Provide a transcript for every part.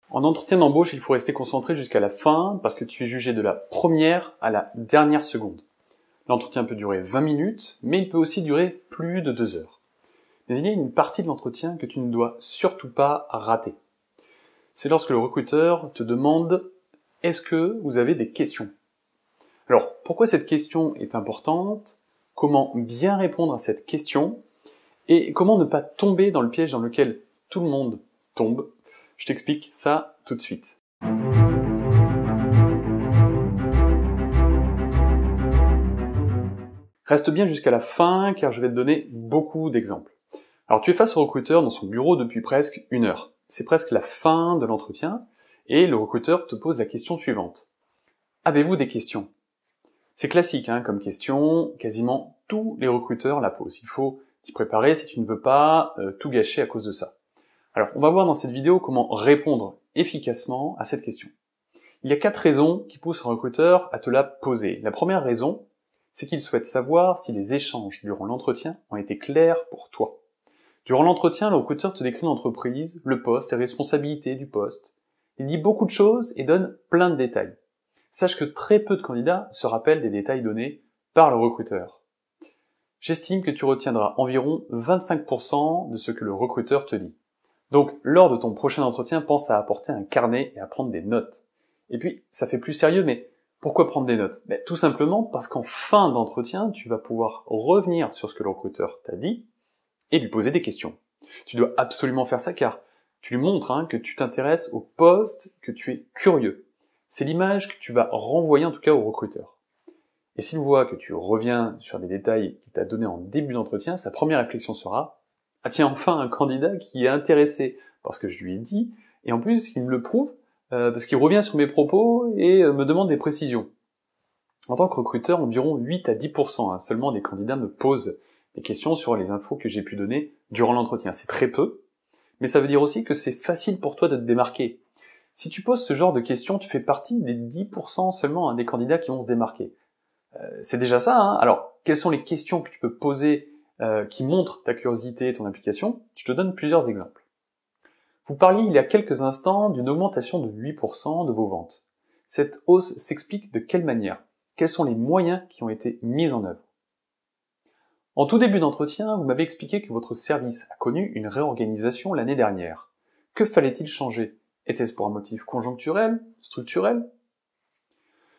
En entretien d'embauche, il faut rester concentré jusqu'à la fin parce que tu es jugé de la première à la dernière seconde. L'entretien peut durer 20 minutes, mais il peut aussi durer plus de 2 heures. Mais il y a une partie de l'entretien que tu ne dois surtout pas rater. C'est lorsque le recruteur te demande « Est-ce que vous avez des questions ?» Alors, pourquoi cette question est importante? Comment bien répondre à cette question? Et comment ne pas tomber dans le piège dans lequel tout le monde tombe? Je t'explique ça tout de suite. Reste bien jusqu'à la fin car je vais te donner beaucoup d'exemples. Alors tu es face au recruteur dans son bureau depuis presque 1 heure. C'est presque la fin de l'entretien et le recruteur te pose la question suivante. Avez-vous des questions? C'est classique comme question, quasiment tous les recruteurs la posent. Il faut t'y préparer si tu ne veux pas tout gâcher à cause de ça. Alors on va voir dans cette vidéo comment répondre efficacement à cette question. Il y a 4 raisons qui poussent un recruteur à te la poser. La première raison, c'est qu'il souhaite savoir si les échanges durant l'entretien ont été clairs pour toi. Durant l'entretien, le recruteur te décrit l'entreprise, le poste, les responsabilités du poste. Il dit beaucoup de choses et donne plein de détails. Sache que très peu de candidats se rappellent des détails donnés par le recruteur. J'estime que tu retiendras environ 25% de ce que le recruteur te dit. Donc, lors de ton prochain entretien, pense à apporter un carnet et à prendre des notes. Et puis, ça fait plus sérieux, mais pourquoi prendre des notes? Tout simplement parce qu'en fin d'entretien, tu vas pouvoir revenir sur ce que le recruteur t'a dit et lui poser des questions. Tu dois absolument faire ça car tu lui montres que tu t'intéresses au poste, que tu es curieux. C'est l'image que tu vas renvoyer en tout cas au recruteur. Et s'il voit que tu reviens sur des détails qu'il t'a donnés en début d'entretien, sa première réflexion sera « Ah tiens, enfin un candidat qui est intéressé par ce que je lui ai dit, et en plus il me le prouve parce qu'il revient sur mes propos et me demande des précisions. » En tant que recruteur, environ 8 à 10% seulement des candidats me posent des questions sur les infos que j'ai pu donner durant l'entretien. C'est très peu, mais ça veut dire aussi que c'est facile pour toi de te démarquer. Si tu poses ce genre de questions, tu fais partie des 10% seulement des candidats qui vont se démarquer. C'est déjà ça. Alors, quelles sont les questions que tu peux poser qui montrent ta curiosité et ton implication? Je te donne plusieurs exemples. Vous parliez il y a quelques instants d'une augmentation de 8% de vos ventes. Cette hausse s'explique de quelle manière? Quels sont les moyens qui ont été mis en œuvre? En tout début d'entretien, vous m'avez expliqué que votre service a connu une réorganisation l'année dernière. Que fallait-il changer? Était-ce pour un motif conjoncturel, structurel?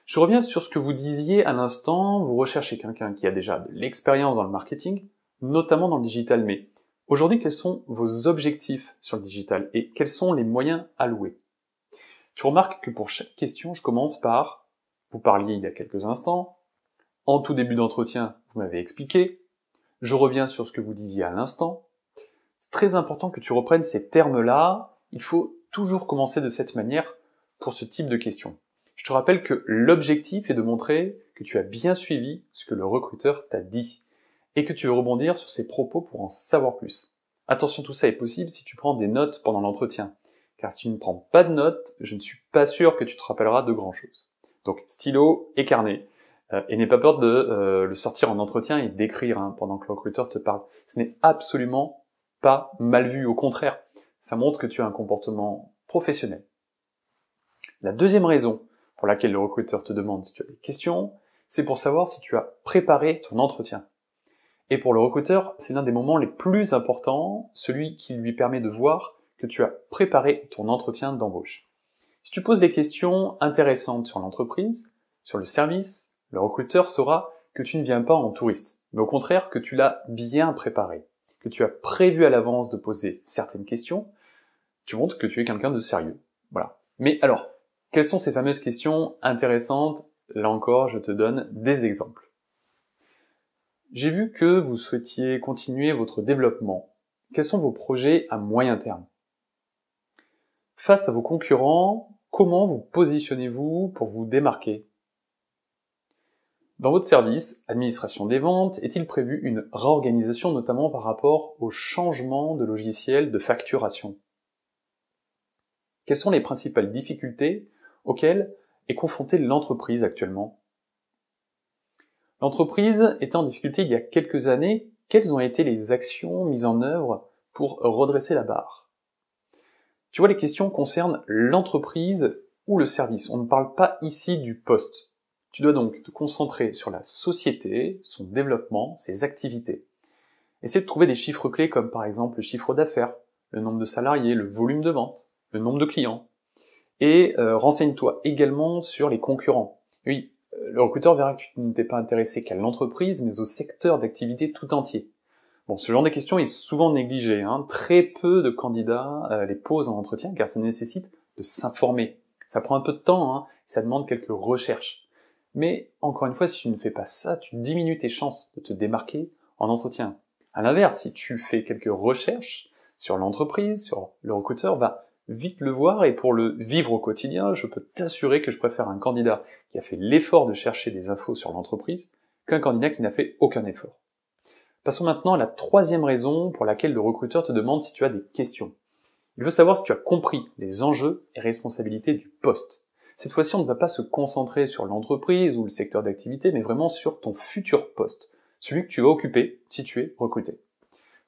Je reviens sur ce que vous disiez à l'instant, vous recherchez quelqu'un qui a déjà de l'expérience dans le marketing, notamment dans le digital, mais aujourd'hui, quels sont vos objectifs sur le digital et quels sont les moyens alloués? Tu remarques que pour chaque question, je commence par « Vous parliez il y a quelques instants »,« En tout début d'entretien, vous m'avez expliqué », je reviens sur ce que vous disiez à l'instant. C'est très important que tu reprennes ces termes-là. Il faut toujours commencer de cette manière pour ce type de questions. Je te rappelle que l'objectif est de montrer que tu as bien suivi ce que le recruteur t'a dit et que tu veux rebondir sur ses propos pour en savoir plus. Attention, tout ça est possible si tu prends des notes pendant l'entretien. Car si tu ne prends pas de notes, je ne suis pas sûr que tu te rappelleras de grand-chose. Donc, stylo et carnet. Et n'aie pas peur de le sortir en entretien et d'écrire pendant que le recruteur te parle. Ce n'est absolument pas mal vu, au contraire. Ça montre que tu as un comportement professionnel. La deuxième raison pour laquelle le recruteur te demande si tu as des questions, c'est pour savoir si tu as préparé ton entretien. Et pour le recruteur, c'est l'un des moments les plus importants, celui qui lui permet de voir que tu as préparé ton entretien d'embauche. Si tu poses des questions intéressantes sur l'entreprise, sur le service, le recruteur saura que tu ne viens pas en touriste, mais au contraire que tu l'as bien préparé, que tu as prévu à l'avance de poser certaines questions. Tu montres que tu es quelqu'un de sérieux. Voilà. Mais alors, quelles sont ces fameuses questions intéressantes? Là encore, je te donne des exemples. J'ai vu que vous souhaitiez continuer votre développement. Quels sont vos projets à moyen terme? Face à vos concurrents, comment vous positionnez-vous pour vous démarquer? Dans votre service, administration des ventes, est-il prévu une réorganisation notamment par rapport au changement de logiciel de facturation? Quelles sont les principales difficultés auxquelles est confrontée l'entreprise actuellement? L'entreprise était en difficulté il y a quelques années. Quelles ont été les actions mises en œuvre pour redresser la barre? Tu vois, les questions concernent l'entreprise ou le service. On ne parle pas ici du poste. Tu dois donc te concentrer sur la société, son développement, ses activités. Essaie de trouver des chiffres clés comme par exemple le chiffre d'affaires, le nombre de salariés, le volume de vente, le nombre de clients. Et renseigne-toi également sur les concurrents. Oui, le recruteur verra que tu ne t'es pas intéressé qu'à l'entreprise, mais au secteur d'activité tout entier. Bon, ce genre de questions est souvent négligé. Très peu de candidats les posent en entretien car ça nécessite de s'informer. Ça prend un peu de temps, ça demande quelques recherches. Mais encore une fois, si tu ne fais pas ça, tu diminues tes chances de te démarquer en entretien. À l'inverse, si tu fais quelques recherches sur l'entreprise, sur le recruteur, va vite le voir, et pour le vivre au quotidien, je peux t'assurer que je préfère un candidat qui a fait l'effort de chercher des infos sur l'entreprise qu'un candidat qui n'a fait aucun effort. Passons maintenant à la troisième raison pour laquelle le recruteur te demande si tu as des questions. Il veut savoir si tu as compris les enjeux et responsabilités du poste. Cette fois-ci, on ne va pas se concentrer sur l'entreprise ou le secteur d'activité, mais vraiment sur ton futur poste, celui que tu vas occuper si tu es recruté.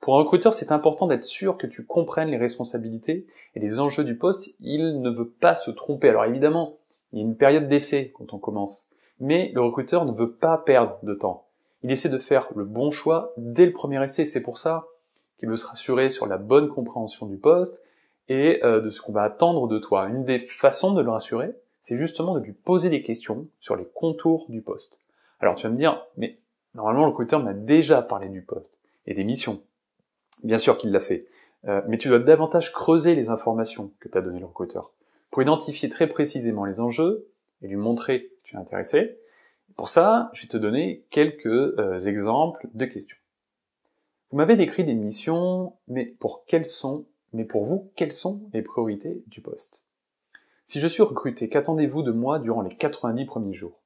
Pour un recruteur, c'est important d'être sûr que tu comprennes les responsabilités et les enjeux du poste. Il ne veut pas se tromper. Alors évidemment, il y a une période d'essai quand on commence, mais le recruteur ne veut pas perdre de temps. Il essaie de faire le bon choix dès le premier essai. C'est pour ça qu'il veut se rassurer sur la bonne compréhension du poste et de ce qu'on va attendre de toi. Une des façons de le rassurer, c'est justement de lui poser des questions sur les contours du poste. Alors tu vas me dire, mais normalement le recruteur m'a déjà parlé du poste et des missions. Bien sûr qu'il l'a fait, mais tu dois davantage creuser les informations que t'a donné le recruteur pour identifier très précisément les enjeux et lui montrer que tu es intéressé. Pour ça, je vais te donner quelques exemples de questions. Vous m'avez décrit des missions, mais pour vous, quelles sont les priorités du poste? Si je suis recruté, qu'attendez-vous de moi durant les 90 premiers jours?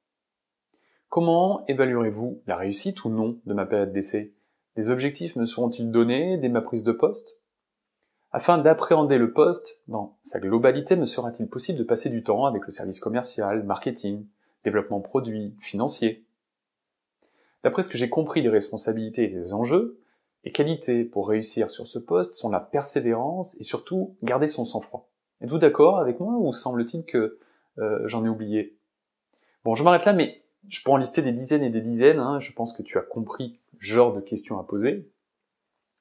Comment évaluerez-vous la réussite ou non de ma période d'essai? Des objectifs me seront-ils donnés dès ma prise de poste? Afin d'appréhender le poste dans sa globalité, me sera-t-il possible de passer du temps avec le service commercial, marketing, développement produit, financier? D'après ce que j'ai compris des responsabilités et des enjeux, les qualités pour réussir sur ce poste sont la persévérance et surtout garder son sang-froid. Êtes-vous d'accord avec moi ou semble-t-il que j'en ai oublié? Bon, je m'arrête là, mais je peux en lister des dizaines et des dizaines. Je pense que tu as compris le genre de questions à poser.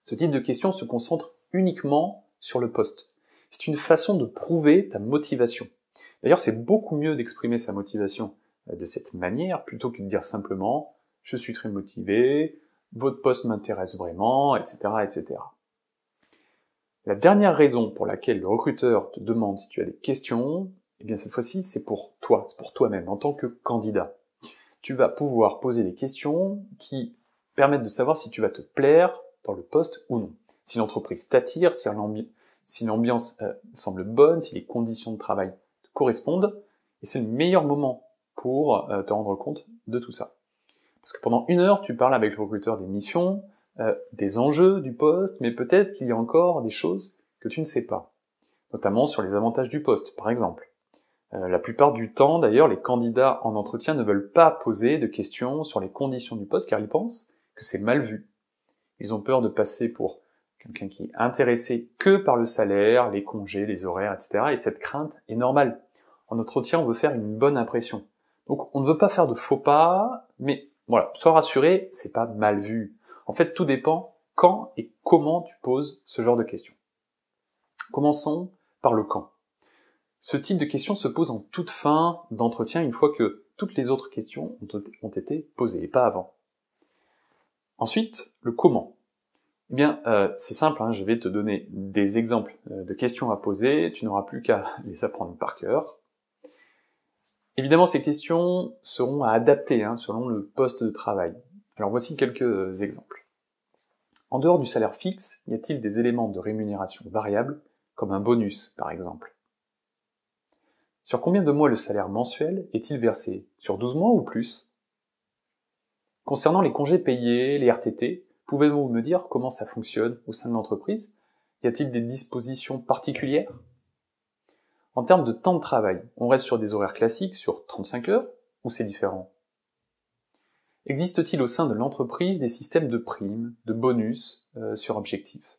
Ce type de questions se concentre uniquement sur le poste. C'est une façon de prouver ta motivation. D'ailleurs, c'est beaucoup mieux d'exprimer sa motivation de cette manière plutôt que de dire simplement « je suis très motivé »,« votre poste m'intéresse vraiment », etc., etc. La dernière raison pour laquelle le recruteur te demande si tu as des questions, eh bien cette fois-ci, c'est pour toi, c'est pour toi-même, en tant que candidat. Tu vas pouvoir poser des questions qui permettent de savoir si tu vas te plaire dans le poste ou non. Si l'entreprise t'attire, si l'ambiance semble bonne, si les conditions de travail te correspondent, et c'est le meilleur moment pour te rendre compte de tout ça. Parce que pendant 1 heure, tu parles avec le recruteur des missions, des enjeux du poste, mais peut-être qu'il y a encore des choses que tu ne sais pas, notamment sur les avantages du poste, par exemple. La plupart du temps, d'ailleurs, les candidats en entretien ne veulent pas poser de questions sur les conditions du poste car ils pensent que c'est mal vu. Ils ont peur de passer pour quelqu'un qui est intéressé que par le salaire, les congés, les horaires, etc. Et cette crainte est normale. En entretien, on veut faire une bonne impression. Donc on ne veut pas faire de faux pas, mais voilà, sois rassuré, c'est pas mal vu. En fait, tout dépend quand et comment tu poses ce genre de questions. Commençons par le quand. Ce type de questions se pose en toute fin d'entretien, une fois que toutes les autres questions ont été posées, et pas avant. Ensuite, le comment. Eh bien, c'est simple, je vais te donner des exemples de questions à poser, tu n'auras plus qu'à les apprendre par cœur. Évidemment, ces questions seront à adapter selon le poste de travail. Alors voici quelques exemples. En dehors du salaire fixe, y a-t-il des éléments de rémunération variables, comme un bonus par exemple? Sur combien de mois le salaire mensuel est-il versé? Sur 12 mois ou plus? Concernant les congés payés, les RTT, pouvez-vous me dire comment ça fonctionne au sein de l'entreprise? Y a-t-il des dispositions particulières? En termes de temps de travail, on reste sur des horaires classiques, sur 35 heures, ou c'est différent? Existe-t-il au sein de l'entreprise des systèmes de primes, de bonus sur objectifs?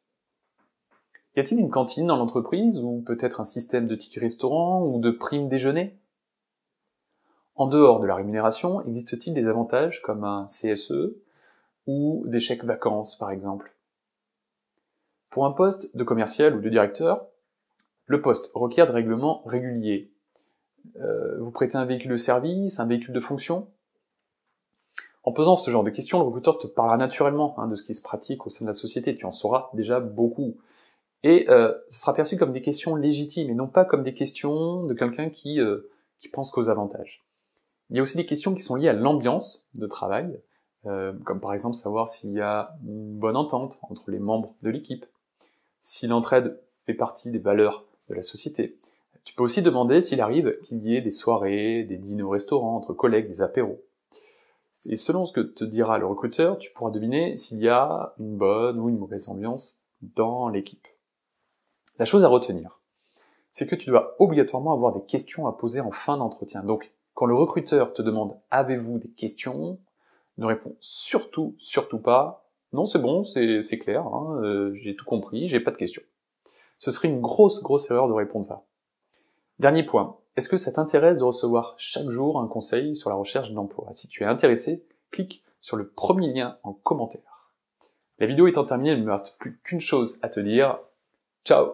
Y a-t-il une cantine dans l'entreprise, ou peut-être un système de tickets restaurant ou de primes déjeuner? En dehors de la rémunération, existe-t-il des avantages comme un CSE ou des chèques vacances par exemple? Pour un poste de commercial ou de directeur, le poste requiert des règlements réguliers. Vous prêtez un véhicule de service, un véhicule de fonction? En posant ce genre de questions, le recruteur te parlera naturellement de ce qui se pratique au sein de la société, tu en sauras déjà beaucoup. Et ce sera perçu comme des questions légitimes, et non pas comme des questions de quelqu'un qui pense qu'aux avantages. Il y a aussi des questions qui sont liées à l'ambiance de travail, comme par exemple savoir s'il y a une bonne entente entre les membres de l'équipe, si l'entraide fait partie des valeurs de la société. Tu peux aussi demander s'il arrive qu'il y ait des soirées, des dîners au restaurant entre collègues, des apéros. Et selon ce que te dira le recruteur, tu pourras deviner s'il y a une bonne ou une mauvaise ambiance dans l'équipe. La chose à retenir, c'est que tu dois obligatoirement avoir des questions à poser en fin d'entretien. Donc, quand le recruteur te demande « Avez-vous des questions ?», ne réponds surtout pas « Non, c'est bon, c'est clair, j'ai tout compris, j'ai pas de questions ». Ce serait une grosse erreur de répondre ça. Dernier point, est-ce que ça t'intéresse de recevoir chaque jour un conseil sur la recherche d'emploi? Si tu es intéressé, clique sur le premier lien en commentaire. La vidéo étant terminée, il ne me reste plus qu'une chose à te dire. Ciao!